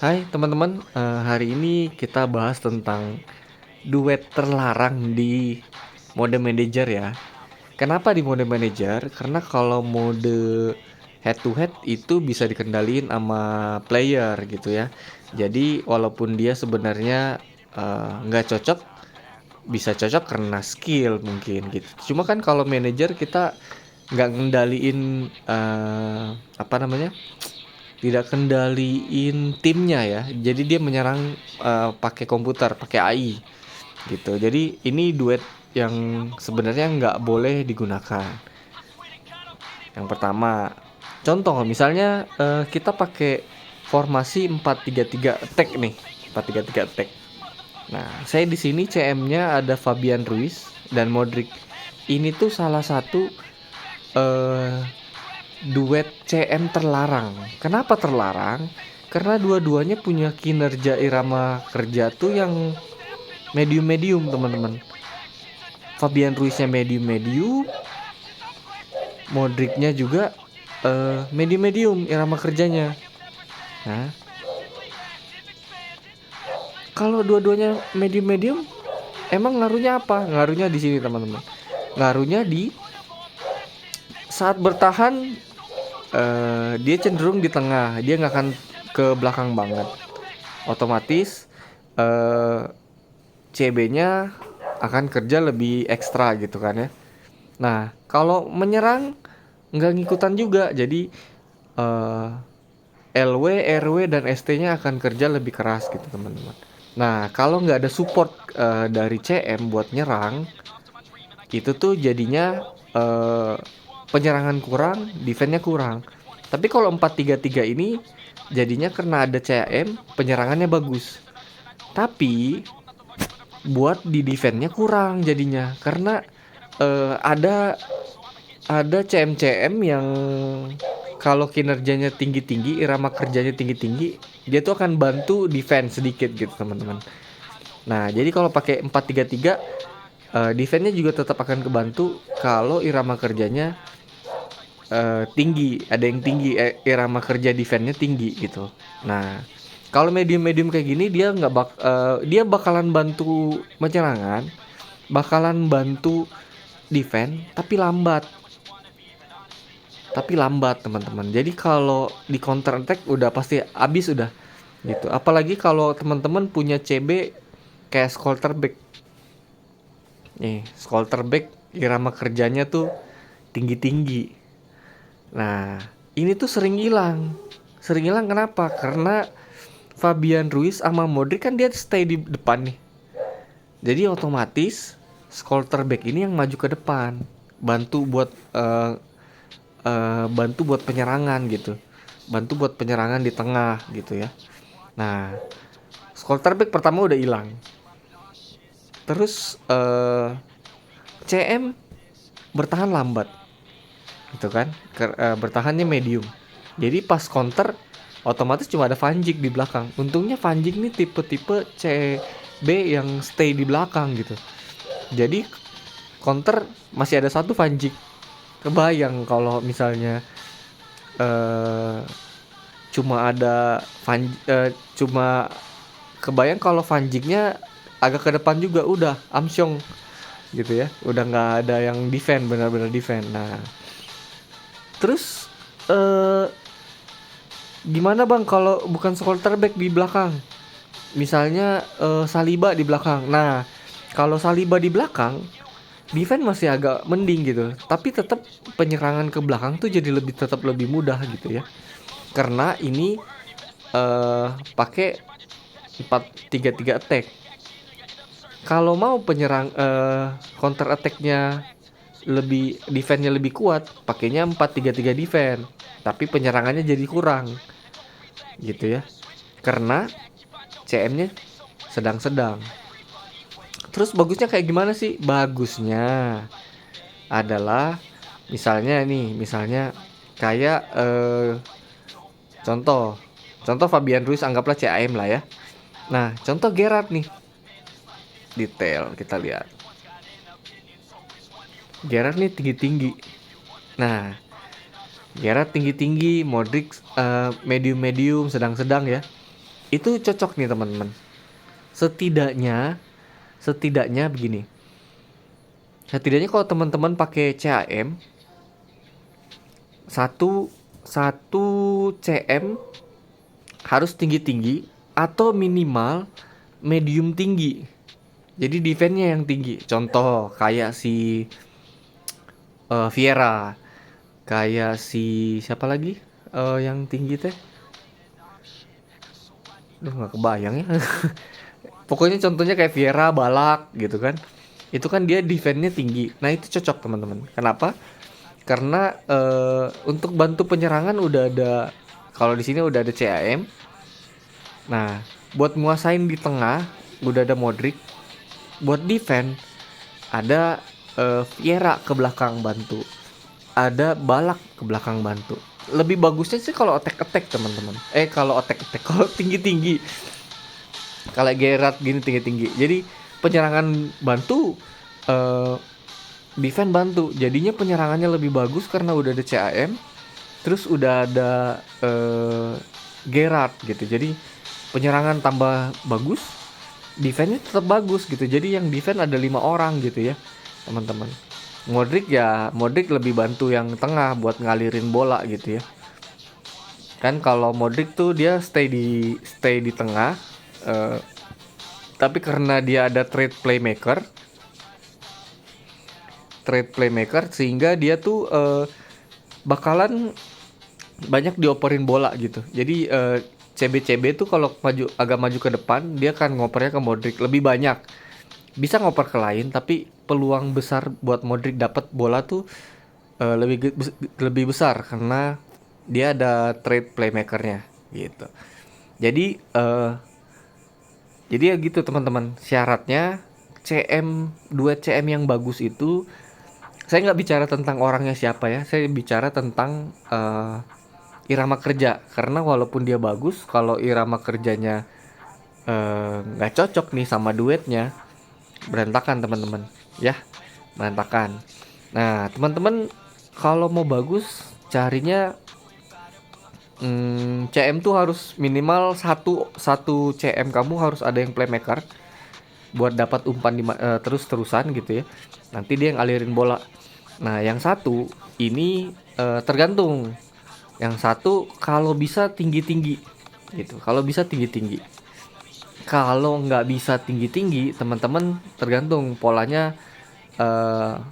Hai teman-teman, hari ini kita bahas tentang duet terlarang di mode manager ya. Kenapa di mode manager? Karena kalau mode head to head itu bisa dikendaliin sama player gitu ya. Jadi walaupun dia sebenarnya nggak cocok, bisa cocok karena skill mungkin gitu. Cuma kan kalau manager kita nggak ngendaliin apa namanya? Tidak kendaliin timnya ya. Jadi dia menyerang pakai komputer, pakai AI gitu. Jadi ini duet yang sebenarnya nggak boleh digunakan. Yang pertama, contoh misalnya kita pakai formasi 4-3-3 attack nih, 4-3-3 attack. Nah, saya di sini CM-nya ada Fabian Ruiz dan Modric. Ini tuh salah satu eh, duet CM terlarang. Kenapa terlarang? Karena dua-duanya punya kinerja irama kerja tuh yang medium-medium, teman-teman. Fabian Ruiznya medium-medium, Modricnya juga medium-medium irama kerjanya. Nah, kalau dua-duanya medium-medium, emang ngaruhnya apa? Ngaruhnya di sini, teman-teman. Ngaruhnya di saat bertahan, dia cenderung di tengah, dia nggak akan ke belakang banget. Otomatis CB-nya akan kerja lebih ekstra gitu kan ya. Nah, kalau menyerang nggak ngikutan juga, jadi LW, RW dan ST-nya akan kerja lebih keras gitu teman-teman. Nah, kalau nggak ada support dari CM buat nyerang, itu tuh jadinya penyerangan kurang, defense-nya kurang. Tapi kalau 4-3-3 ini jadinya karena ada CM, penyerangannya bagus. Tapi buat di defense-nya kurang jadinya karena ada CM-CM yang kalau kinerjanya tinggi-tinggi, irama kerjanya tinggi-tinggi, dia tuh akan bantu defense sedikit gitu teman-teman. Nah, jadi kalau pakai 4-3-3 defense-nya juga tetap akan kebantu kalau irama kerjanya tinggi, ada yang tinggi, irama kerja defense-nya tinggi gitu. Nah, kalau medium-medium kayak gini dia bakalan bantu penyerangan, bakalan bantu defense tapi lambat teman-teman. Jadi kalau di counter attack udah pasti habis udah gitu. Apalagi kalau teman-teman punya CB kayak Scholterbeck. Nih, Scholterbeck irama kerjanya tuh tinggi-tinggi. Nah, ini tuh sering hilang. Sering hilang kenapa? Karena Fabian Ruiz sama Modric kan dia stay di depan nih. Jadi otomatis Scholterbeck ini yang maju ke depan, bantu buat bantu buat penyerangan gitu, bantu buat penyerangan di tengah gitu ya. Nah, Scholterbeck pertama udah hilang, terus CM bertahan lambat gitu kan, bertahannya medium. Jadi pas counter otomatis cuma ada Van Dijk di belakang. Untungnya Van Dijk nih tipe-tipe CB yang stay di belakang gitu. Jadi counter masih ada satu Van Dijk. Kebayang kalau misalnya eh cuma ada cuma kebayang kalau Van Dijk-nya agak ke depan juga udah Amsyong gitu ya. Udah nggak ada yang defend, benar-benar defend. Nah, terus gimana bang kalau bukan quarterback di belakang? Misalnya Saliba di belakang. Nah, kalau Saliba di belakang, defense masih agak mending gitu. Tapi tetap penyerangan ke belakang tuh jadi tetap lebih mudah gitu ya. Karena ini pakai 4-3-3 attack. Kalau mau penyerang counter attack-nya lebih, defense-nya lebih kuat, pakainya 4-3-3 defense. Tapi penyerangannya jadi kurang gitu ya. Karena CM-nya sedang-sedang. Terus bagusnya kayak gimana sih? Bagusnya adalah misalnya kayak contoh contoh Fabian Ruiz, anggaplah CAM lah ya. Nah, contoh Gerrard nih. Detail kita lihat. Gerrard nih tinggi-tinggi. Nah, Gerrard tinggi-tinggi, Modric medium-medium, sedang-sedang ya. Itu cocok nih teman-teman. Setidaknya begini. Setidaknya kalau teman-teman pakai CAM, satu satu CM harus tinggi-tinggi atau minimal medium tinggi. Jadi defense-nya yang tinggi. Contoh kayak si Vieira, kayak si siapa lagi yang tinggi teh? Duh nggak kebayang ya. Pokoknya contohnya kayak Vieira, Balak gitu kan. Itu kan dia defense-nya tinggi. Nah itu cocok teman-teman. Kenapa? Karena untuk bantu penyerangan udah ada, kalau di sini udah ada CAM. Nah buat nguasain di tengah udah ada Modric. Buat defense ada Vieira ke belakang bantu. Ada Balak ke belakang bantu. Lebih bagusnya sih kalau attack teman-teman. Kalau attack kalau tinggi-tinggi. Kalau Gerrard gini tinggi-tinggi. Jadi penyerangan bantu, defense bantu. Jadinya penyerangannya lebih bagus karena udah ada CAM. Terus udah ada Gerrard gitu. Jadi penyerangan tambah bagus, defense-nya tetap bagus gitu. Jadi yang defense ada 5 orang gitu ya, teman-teman. Modric lebih bantu yang tengah buat ngalirin bola gitu ya. Kan kalau Modric tuh dia stay di tengah, tapi karena dia ada trade playmaker sehingga dia tuh bakalan banyak dioperin bola gitu. Jadi CB tuh kalau agak maju ke depan dia kan ngopernya ke Modric lebih banyak. Bisa ngoper ke lain tapi peluang besar buat Modric dapat bola tuh lebih besar karena dia ada trade playmakernya gitu. Jadi ya gitu teman-teman. Syaratnya duet CM yang bagus itu, saya nggak bicara tentang orangnya siapa ya. Saya bicara tentang irama kerja. Karena walaupun dia bagus, kalau irama kerjanya nggak cocok nih sama duetnya, berantakan teman-teman ya, berantakan. Nah teman-teman kalau mau bagus carinya CM tuh harus minimal satu CM kamu harus ada yang playmaker buat dapat umpan terus-terusan gitu ya. Nanti dia yang alirin bola. Nah yang satu ini tergantung. Yang satu kalau bisa tinggi-tinggi gitu. Kalau bisa tinggi-tinggi. Kalau nggak bisa tinggi-tinggi, teman-teman tergantung polanya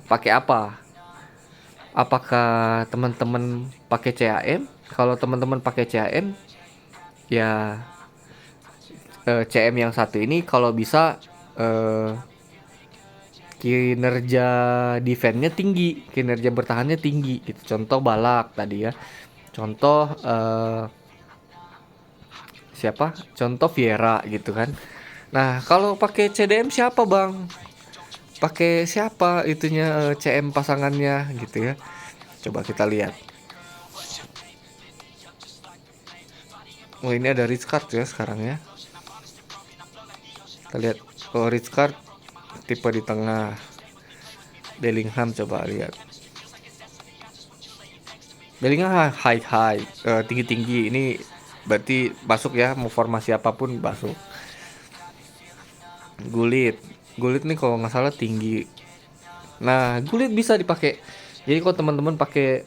pakai apa. Apakah teman-teman pakai CAM? Kalau teman-teman pakai CAM, ya CM yang satu ini kalau bisa kinerja defense-nya tinggi, kinerja bertahannya tinggi gitu. Contoh Balak tadi ya. Contoh siapa? Contoh Vieira gitu kan. Nah, kalau pakai CDM siapa, Bang? Pakai siapa itunya CM pasangannya gitu ya. Coba kita lihat. Oh, ini ada Rizkard ya sekarang ya. Kita lihat. Oh, Rizkard tipe di tengah. Bellingham coba lihat. Bellingham high, tinggi-tinggi. Ini berarti masuk ya, mau formasi apapun masuk. Gullit nih kalau nggak salah tinggi. Nah, Gullit bisa dipakai. Jadi kalau teman-teman pakai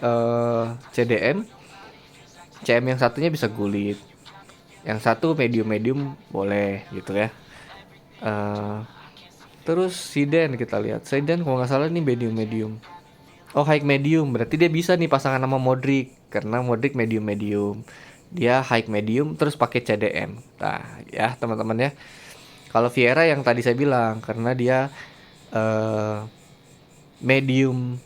CM yang satunya bisa Gullit. Yang satu medium boleh gitu ya. Terus Zidane kita lihat. Zidane kalau nggak salah nih medium. Oh, high medium. Berarti dia bisa nih pasangan sama Modric karena Modric medium. Dia high medium terus pakai CDM. Nah, ya teman-teman ya. Kalau Vieira yang tadi saya bilang karena dia medium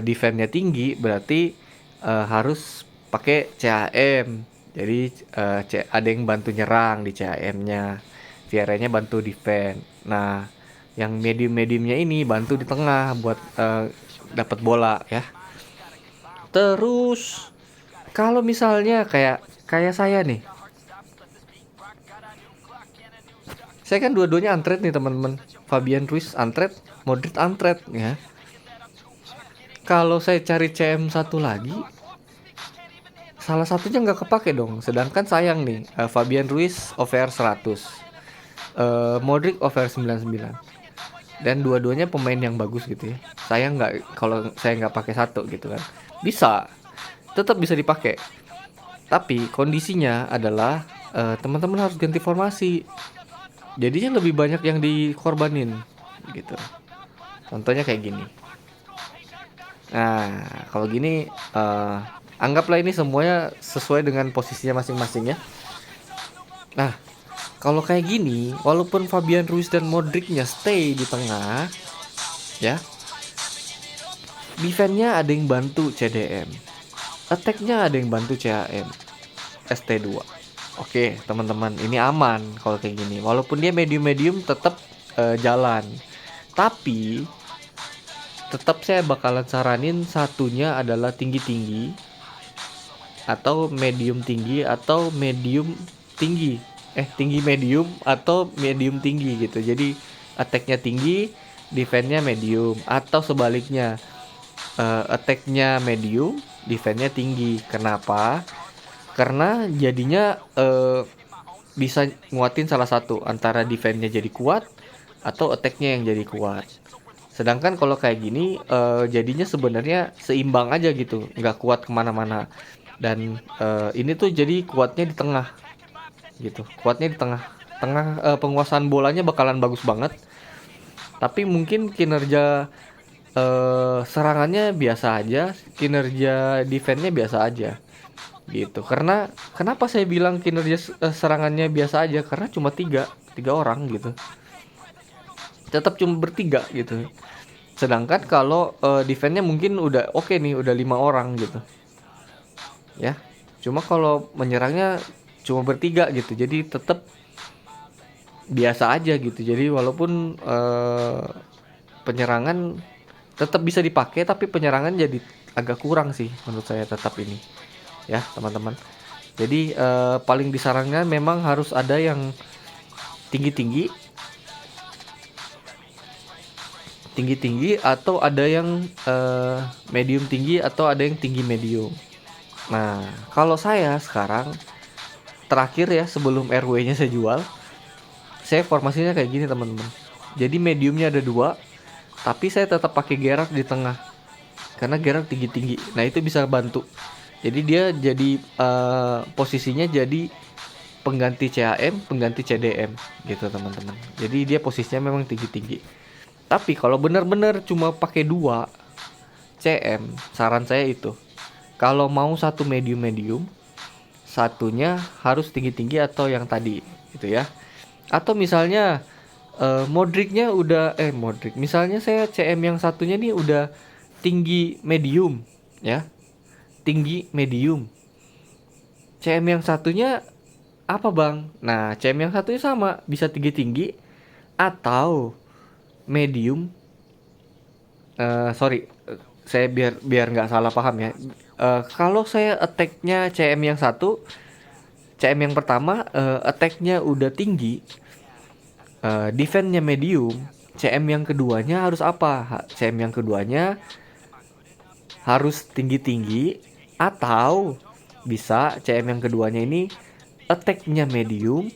defense-nya tinggi berarti harus pakai CAM. Jadi ada yang bantu nyerang di CAM-nya. Vieira-nya bantu defense. Nah, yang mediumnya ini bantu di tengah buat dapat bola ya. Terus kalau misalnya kayak saya nih. Saya kan dua-duanya untrade nih teman-teman. Fabian Ruiz untrade, Modric untrade ya. Kalau saya cari CM satu lagi, salah satunya nggak kepake dong. Sedangkan sayang nih, Fabian Ruiz OVR 100, Modric OVR 99, dan dua-duanya pemain yang bagus gitu ya. Sayang nggak kalau saya nggak pakai satu gitu kan. Bisa, tetap bisa dipakai. Tapi kondisinya adalah teman-teman harus ganti formasi. Jadinya lebih banyak yang dikorbanin gitu. Contohnya kayak gini. Nah, kalau gini anggaplah ini semuanya sesuai dengan posisinya masing-masing ya. Nah, kalau kayak gini, walaupun Fabian Ruiz dan Modricnya stay di tengah, ya, defense-nya ada yang bantu CDM, attack-nya ada yang bantu CAM, ST2. Oke, teman-teman, ini aman kalau kayak gini. Walaupun dia medium-medium tetap jalan. Tapi tetap saya bakalan saranin satunya adalah tinggi-tinggi atau medium tinggi atau medium tinggi. Tinggi medium atau medium tinggi gitu. Jadi attack-nya tinggi, defense-nya medium, atau sebaliknya, attack-nya medium, defense-nya tinggi. Kenapa? Karena jadinya bisa nguatin salah satu, antara defense-nya jadi kuat atau attack-nya yang jadi kuat. Sedangkan kalau kayak gini jadinya sebenarnya seimbang aja gitu, nggak kuat kemana-mana. Dan ini tuh jadi kuatnya di tengah gitu, kuatnya di tengah penguasaan bolanya bakalan bagus banget. Tapi mungkin kinerja serangannya biasa aja, kinerja defense-nya biasa aja gitu. Karena kenapa saya bilang kinerja serangannya biasa aja? Karena cuma tiga orang gitu, tetap cuma bertiga gitu. Sedangkan kalau defense-nya mungkin udah oke nih, udah 5 orang gitu. Ya. Cuma kalau menyerangnya cuma bertiga gitu. Jadi tetap biasa aja gitu. Jadi walaupun penyerangan tetap bisa dipakai, tapi penyerangan jadi agak kurang sih menurut saya tetap ini. Ya, teman-teman. Jadi paling disarankan memang harus ada yang tinggi-tinggi atau ada yang medium tinggi atau ada yang tinggi medium. Nah, kalau saya sekarang terakhir ya sebelum RW-nya saya jual, saya formasinya kayak gini teman-teman. Jadi mediumnya ada 2, tapi saya tetap pakai Gerrard di tengah. Karena Gerrard tinggi-tinggi. Nah, itu bisa bantu. Jadi dia jadi posisinya jadi pengganti CAM, pengganti CDM gitu teman-teman. Jadi dia posisinya memang tinggi-tinggi. Tapi kalau benar-benar cuma pakai 2 CM, saran saya itu, kalau mau satu medium-medium, satunya harus tinggi-tinggi atau yang tadi gitu ya. Atau misalnya Modricnya udah Modric. Misalnya saya CM yang satunya nih udah tinggi medium ya. Tinggi medium. CM yang satunya apa, Bang? Nah, CM yang satunya sama, bisa tinggi-tinggi atau medium. Sorry, saya biar nggak salah paham ya. Kalau saya attack-nya CM yang satu, CM yang pertama attack-nya udah tinggi, defense-nya medium, CM yang keduanya harus apa? CM yang keduanya harus tinggi-tinggi atau bisa CM yang keduanya ini attack-nya medium,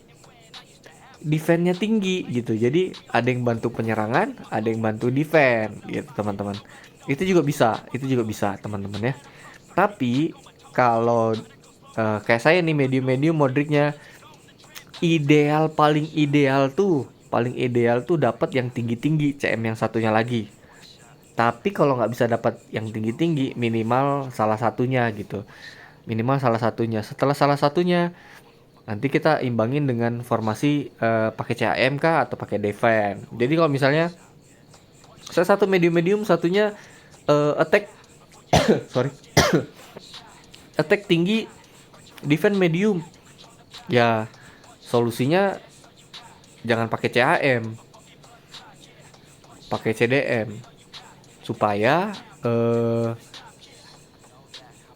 defense-nya tinggi gitu. Jadi ada yang bantu penyerangan, ada yang bantu defense gitu, teman-teman. Itu juga bisa, teman-teman ya. Tapi kalau kayak saya nih medium Modricnya, paling ideal tuh dapat yang tinggi-tinggi CM yang satunya lagi. Tapi kalau nggak bisa dapat yang tinggi-tinggi, minimal salah satunya gitu. Minimal salah satunya. Setelah salah satunya, nanti kita imbangin dengan formasi pakai CAM kah atau pakai defense. Jadi kalau misalnya saya satu medium, satunya attack sorry attack tinggi, defense medium, ya solusinya jangan pakai CAM, pakai CDM supaya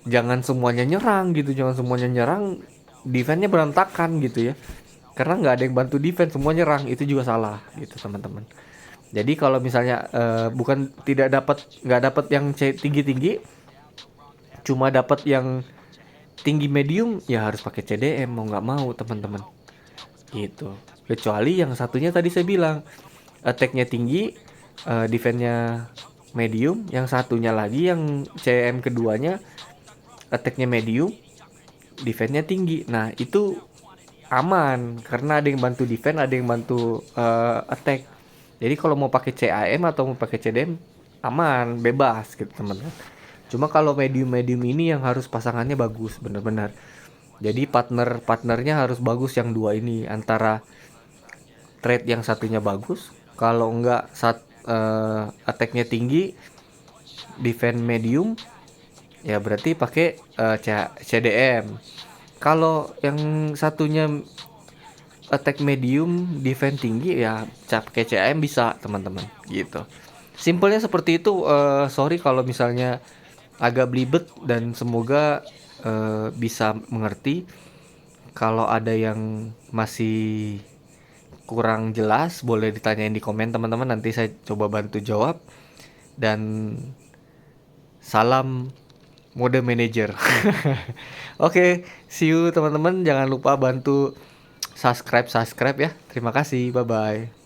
jangan semuanya nyerang gitu, defense-nya berantakan gitu ya. Karena nggak ada yang bantu defense, semua nyerang, itu juga salah gitu teman-teman. Jadi kalau misalnya bukan nggak dapat yang tinggi-tinggi, cuma dapat yang tinggi medium ya harus pakai CDM mau nggak mau teman-teman gitu. Kecuali yang satunya tadi saya bilang attack-nya tinggi, defense-nya medium, yang satunya lagi yang CM keduanya attack-nya medium, defense-nya tinggi. Nah itu aman karena ada yang bantu defense, ada yang bantu attack. Jadi kalau mau pakai CAM atau mau pakai CDM aman, bebas gitu teman-teman. Cuma kalau medium-medium ini yang harus pasangannya bagus bener-bener. Jadi partnernya harus bagus yang dua ini, antara trade yang satunya bagus, kalau enggak attack-nya tinggi, defense medium, ya berarti pakai CDM. Kalau yang satunya attack medium, defense tinggi, ya pakai CAM bisa teman-teman gitu. Simpelnya seperti itu. Sorry kalau misalnya agak belibet dan semoga bisa mengerti. Kalau ada yang masih kurang jelas boleh ditanyain di komen teman-teman, nanti saya coba bantu jawab. Dan salam mode manager. Oke, see you teman-teman, jangan lupa bantu subscribe ya. Terima kasih, bye bye.